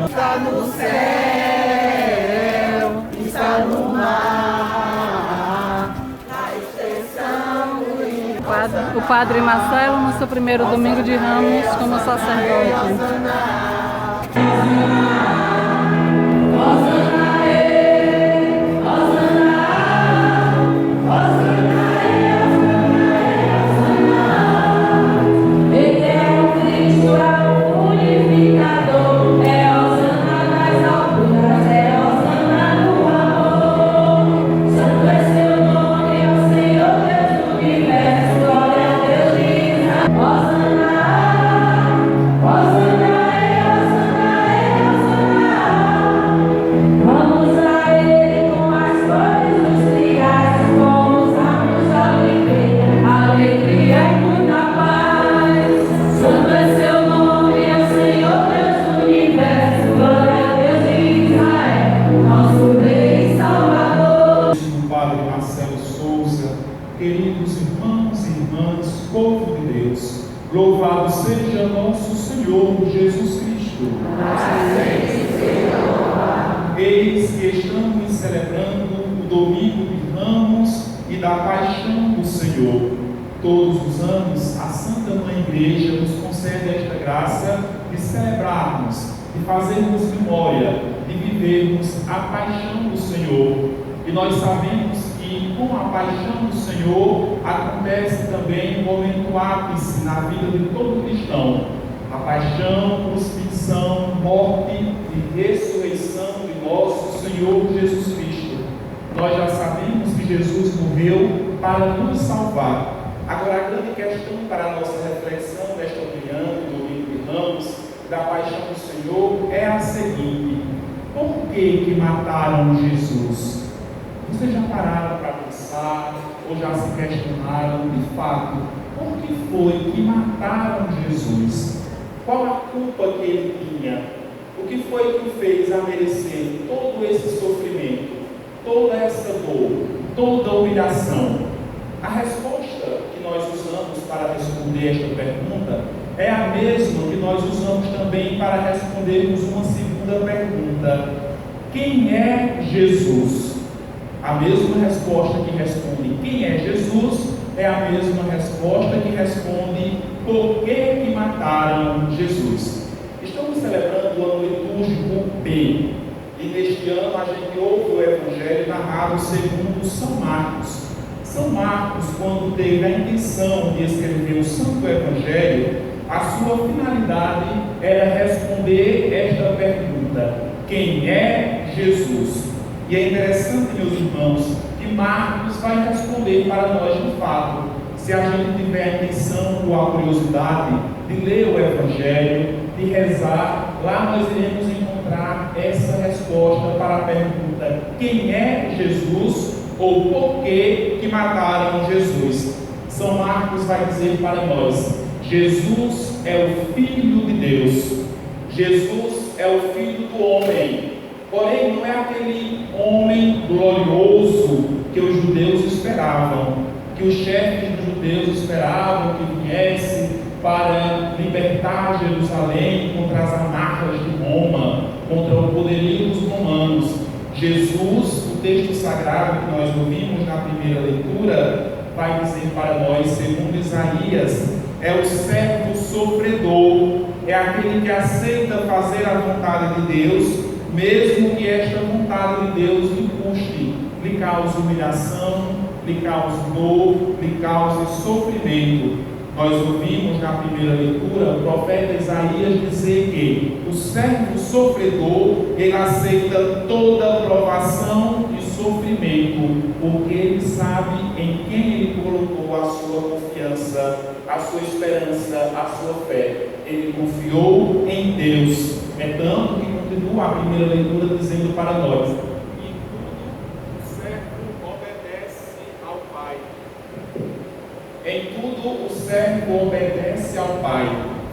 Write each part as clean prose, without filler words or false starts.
Está no céu, está no mar, na extensão do inferno. O Padre Marcelo, no seu primeiro domingo de Ramos como sacerdote. Queridos irmãos e irmãs, povo de Deus, louvado seja nosso Senhor Jesus Cristo. Eis que estamos celebrando o domingo de Ramos e da Paixão do Senhor. Todos os anos, a Santa Mãe Igreja nos concede esta graça de celebrarmos, de fazermos memória, de vivermos a Paixão do Senhor. E nós sabemos que com a Paixão do Senhor acontece também um momento ápice na vida de todo cristão: a paixão, crucifixão, morte e ressurreição de nosso Senhor Jesus Cristo. Nós já sabemos que Jesus morreu para nos salvar. Agora, a grande questão para a nossa reflexão desta manhã, do domingo de Ramos, da Paixão do Senhor, é a seguinte: por que mataram Jesus? Vocês já pararam para pensar, ou já se questionaram, de fato, por que foi que mataram Jesus? Qual a culpa que ele tinha? O que foi que o fez a merecer todo esse sofrimento, toda essa dor, toda a humilhação? A resposta que nós usamos para responder esta pergunta é a mesma que nós usamos também para respondermos uma segunda pergunta: quem é Jesus? A mesma resposta que responde quem é Jesus é a mesma resposta que responde por que mataram Jesus. Estamos celebrando o ano litúrgico B, e neste ano a gente ouve o Evangelho narrado segundo São Marcos. São Marcos, quando teve a intenção de escrever o Santo Evangelho, a sua finalidade era responder esta pergunta: quem é Jesus? E é interessante, meus irmãos, que Marcos vai responder para nós de fato. Se a gente tiver a intenção ou a curiosidade de ler o Evangelho, de rezar, lá nós iremos encontrar essa resposta para a pergunta: quem é Jesus? Ou por que mataram Jesus? São Marcos vai dizer para nós: Jesus é o Filho de Deus. Jesus é o Filho do homem. Porém, não é aquele homem glorioso que os judeus esperavam, que os chefes dos judeus esperavam que viesse para libertar Jerusalém contra as amarras de Roma, contra o poderio dos romanos. Jesus, o texto sagrado que nós ouvimos na primeira leitura, vai dizer para nós, segundo Isaías, é o servo sofredor, é aquele que aceita fazer a vontade de Deus, mesmo que esta vontade de Deus lhe custe, lhe cause humilhação, lhe cause dor, lhe cause sofrimento. Nós ouvimos na primeira leitura o profeta Isaías dizer que o servo sofredor, ele aceita toda provação e sofrimento, porque ele sabe em quem ele colocou a sua confiança, a sua esperança, a sua fé. Ele confiou em Deus. É tanto que continua a primeira leitura dizendo para nós: e tudo o servo obedece ao Pai. Em tudo o servo obedece ao Pai,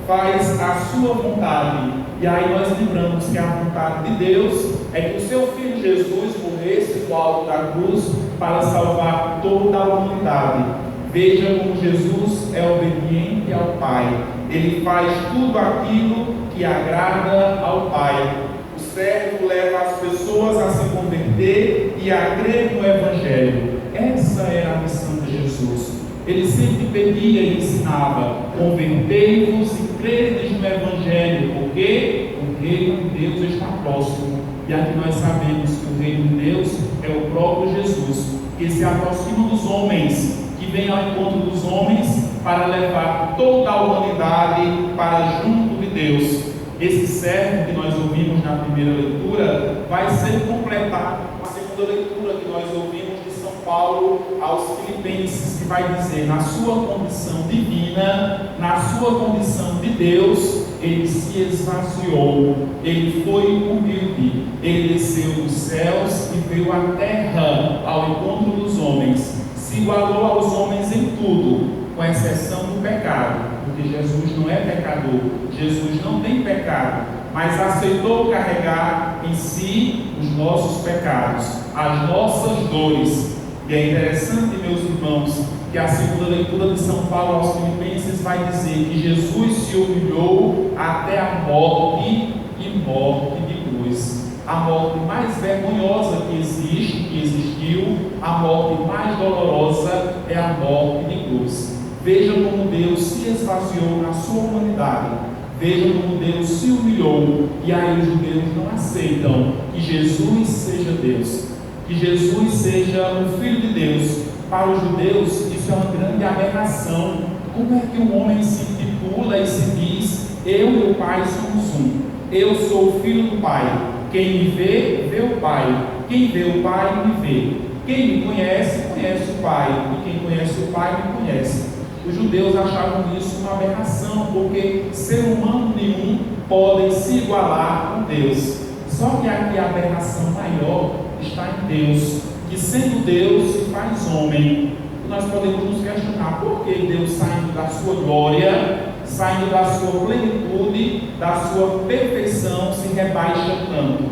faz a sua vontade. E aí nós lembramos que a vontade de Deus é que o seu Filho Jesus morresse no alto da cruz para salvar toda a humanidade. Veja como Jesus é obediente ao Pai. ele faz tudo aquilo que agrada ao Pai. O servo leva as pessoas a se converter e a crer no Evangelho. Essa é a missão de Jesus. Ele sempre pedia e ensinava: convertei-vos e credes no Evangelho, porque o reino de Deus está próximo. E aqui nós sabemos que o reino de Deus é o próprio Jesus, que se aproxima dos homens, que vem ao encontro dos homens para levar toda a humanidade para junto de Deus. Esse servo que nós ouvimos na primeira leitura vai ser completado com a segunda leitura que nós ouvimos de São Paulo aos Filipenses, que vai dizer: na sua condição divina, na sua condição de Deus, ele se esvaziou, ele foi humilde, ele desceu dos céus e veio à terra ao encontro dos homens, se igualou aos homens em tudo, com exceção do pecado, porque Jesus não é pecador, Jesus não tem pecado, mas aceitou carregar em si os nossos pecados, as nossas dores. E é interessante, meus irmãos, que a segunda leitura de São Paulo aos Filipenses vai dizer que Jesus se humilhou até a morte e morte de cruz. A morte mais vergonhosa que existiu, a morte mais dolorosa é a morte de cruz. Veja como Deus se esvaziou na sua humanidade. Veja como Deus se humilhou. E aí os judeus não aceitam que Jesus seja Deus, que Jesus seja o Filho de Deus. Para os judeus isso é uma grande aberração. Como é que um homem se intitula e se diz: eu e o Pai somos um, eu sou o Filho do Pai, quem me vê, vê o Pai, quem vê o Pai me vê, quem me conhece, conhece o Pai, e quem conhece o Pai me conhece. Os judeus achavam isso uma aberração, porque ser humano nenhum pode se igualar com Deus. Só que aqui a aberração maior está em Deus, que sendo Deus se faz homem. E nós podemos nos questionar: por que Deus, saindo da sua glória, saindo da sua plenitude, da sua perfeição, se rebaixa tanto?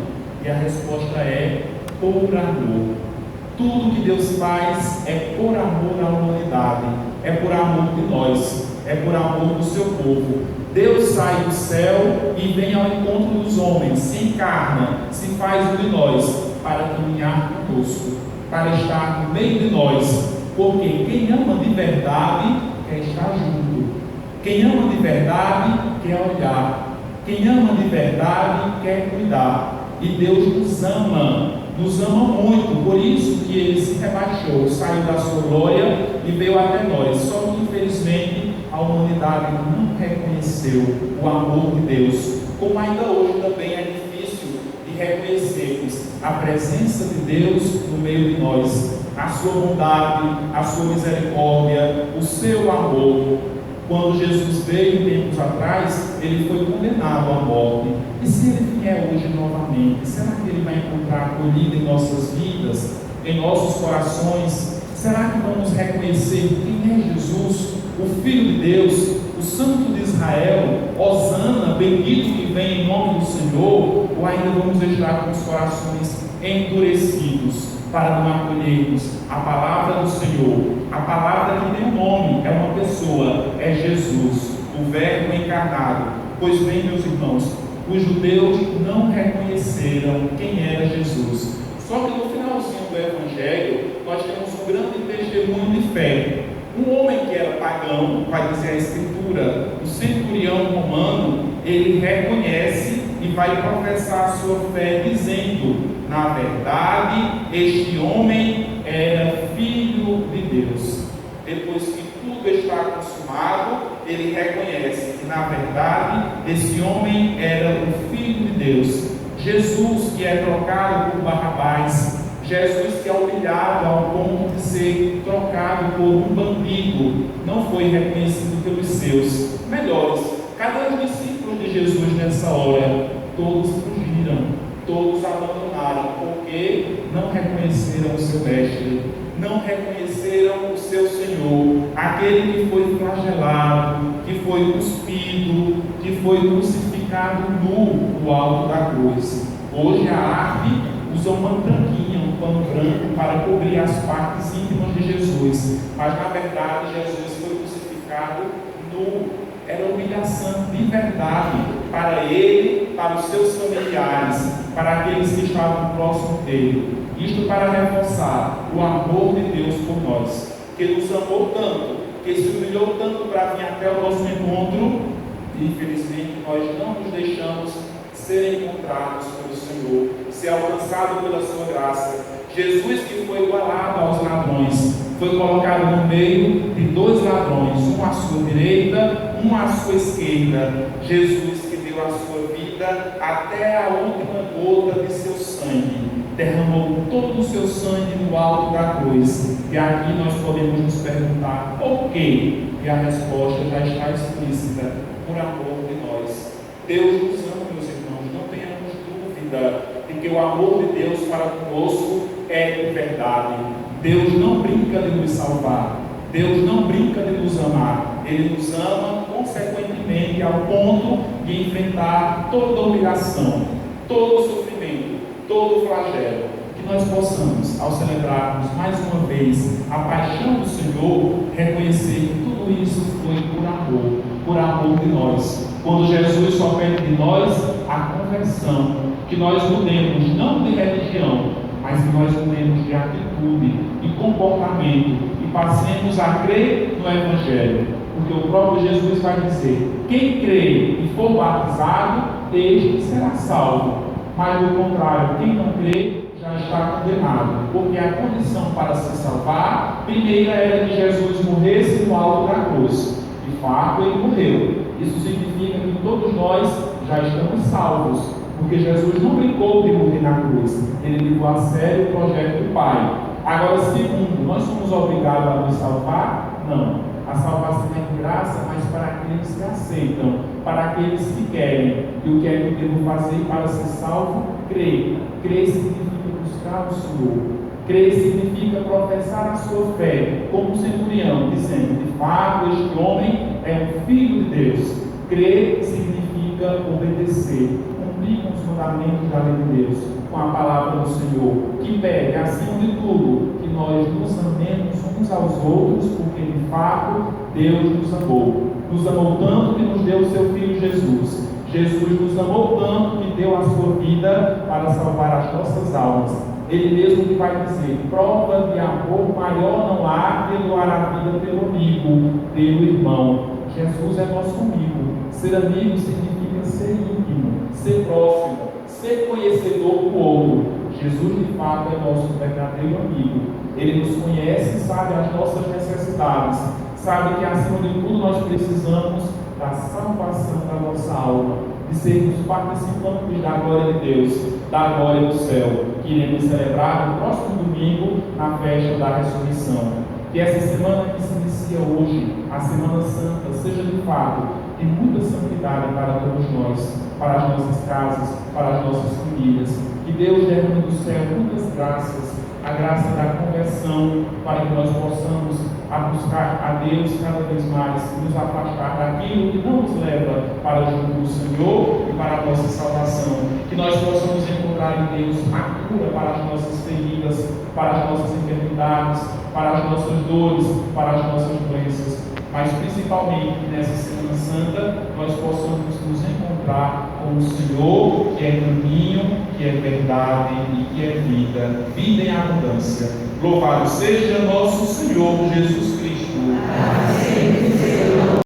E a resposta é: por amor. Tudo que Deus faz é por amor à humanidade, é por amor de nós, é por amor do seu povo. Deus sai do céu e vem ao encontro dos homens, se encarna, se faz um de nós, para caminhar conosco, para estar no meio de nós, porque quem ama de verdade quer estar junto, quem ama de verdade quer olhar, quem ama de verdade quer cuidar. E Deus nos ama muito, por isso que Ele se rebaixou, saiu da sua glória e veio até nós. Só que infelizmente a humanidade não reconheceu o amor de Deus, como ainda hoje também é difícil de reconhecermos a presença de Deus no meio de nós, a sua bondade, a sua misericórdia, o seu amor. Quando Jesus veio tempos atrás, ele foi condenado à morte. E se ele vier hoje novamente, será que ele vai encontrar acolhida em nossas vidas, em nossos corações? Será que vamos reconhecer quem é Jesus, o Filho de Deus, o Santo de Israel, Hosana, bendito que vem em nome do Senhor? Ou ainda vamos estar com os corações endurecidos para não acolhermos a palavra do Senhor, a palavra que tem um nome, é uma pessoa, é Jesus, o Verbo encarnado? Pois bem, meus irmãos, os judeus não reconheceram quem era Jesus. Só que no finalzinho do Evangelho, nós temos um grande testemunho de fé. Um homem que era pagão, vai dizer a Escritura, o centurião romano, ele reconhece e vai professar a sua fé dizendo: na verdade, este homem era filho de Deus. Depois que tudo está consumado, ele reconhece que, na verdade, esse homem era o Filho de Deus. Jesus, que é trocado por Barrabás, Jesus, que é humilhado ao ponto de ser trocado por um bandido, não foi reconhecido pelos seus melhores. Cadê os discípulos de Jesus nessa hora? Todos fugiram, todos abandonaram, porque não reconheceram o seu mestre, não reconheceram o seu Senhor, aquele que foi flagelado, que foi cuspido, que foi crucificado nu no alto da cruz. Hoje a arte usa uma branquinha, um pano branco para cobrir as partes íntimas de Jesus, mas na verdade Jesus foi crucificado nu. era humilhação de verdade para ele, para os seus familiares, para aqueles que estavam próximos dele. Isto para reforçar o amor de Deus por nós, que nos amou tanto, que se humilhou tanto para vir até o nosso encontro, e infelizmente nós não nos deixamos ser encontrados pelo Senhor, ser alcançado pela sua graça. Jesus, que foi igualado aos ladrões, foi colocado no meio de dois ladrões, um à sua direita, um à sua esquerda. Jesus, que deu a sua vida até a última gota de seu sangue, derramou todo o seu sangue no alto da cruz. E aqui nós podemos nos perguntar por quê? E a resposta já está explícita: por amor de nós. Deus nos ama, meus irmãos, não tenhamos dúvida de que o amor de Deus para conosco é de verdade. Deus não brinca de nos salvar, Deus não brinca de nos amar. Ele nos ama consequentemente ao ponto de enfrentar toda humilhação, todo sofrimento, todo flagelo. Que nós possamos, ao celebrarmos mais uma vez a paixão do Senhor, reconhecer que tudo isso foi por amor de nós. Quando Jesus só pede de nós a conversão, que nós mudemos não de religião, mas que nós mudemos de atitude e comportamento e passemos a crer no Evangelho. Porque o próprio Jesus vai dizer: quem crê e for batizado, este será salvo. Mas do contrário, quem não crê já está condenado. Porque a condição para se salvar, primeira era que Jesus morresse no alto da cruz. De fato, ele morreu. Isso significa que todos nós já estamos salvos. Porque Jesus não brincou de morrer na cruz, ele levou a sério o projeto do Pai. Agora, segundo, nós somos obrigados a nos salvar? Não. A salvação é de graça, mas para aqueles que aceitam, para aqueles que querem. E o que é que eu devo fazer para ser salvo? Crer. Crer significa buscar o Senhor. Crer significa professar a sua fé, como o centurião, dizendo: de fato, este homem é um filho de Deus. Crer significa obedecer, cumprir com os mandamentos da lei de Deus, com a palavra do Senhor, que pede, acima de tudo, que nós nos amemos uns aos outros, porque de fato Deus nos amou. Nos amou tanto que nos deu o seu Filho Jesus. Jesus nos amou tanto que deu a sua vida para salvar as nossas almas. Ele mesmo que vai dizer: prova de amor maior não há que doar a vida pelo amigo, pelo irmão. Jesus é nosso amigo. Ser amigo significa ser íntimo, ser próximo, ser conhecedor do outro. Jesus de fato é nosso verdadeiro amigo. Ele nos conhece e sabe as nossas necessidades, sabe que acima de tudo nós precisamos da salvação da nossa alma, de sermos participantes da glória de Deus, da glória do céu, que iremos celebrar no próximo domingo, na festa da ressurreição. Que essa semana que se inicia hoje, a Semana Santa, seja de fato de muita santidade para todos nós, para as nossas casas, para as nossas famílias. Que Deus derrame do céu muitas graças, a graça da conversão, para que nós possamos buscar a Deus cada vez mais, nos afastar daquilo que não nos leva para junto do Senhor e para a nossa salvação. Que nós possamos encontrar em Deus a cura para as nossas feridas, para as nossas enfermidades, para as nossas dores, para as nossas doenças. Mas principalmente nessa Semana Santa, nós possamos nos encontrar com o Senhor, que é caminho, que é verdade e que é vida, vida em abundância. Louvado seja nosso Senhor Jesus Cristo. Amém.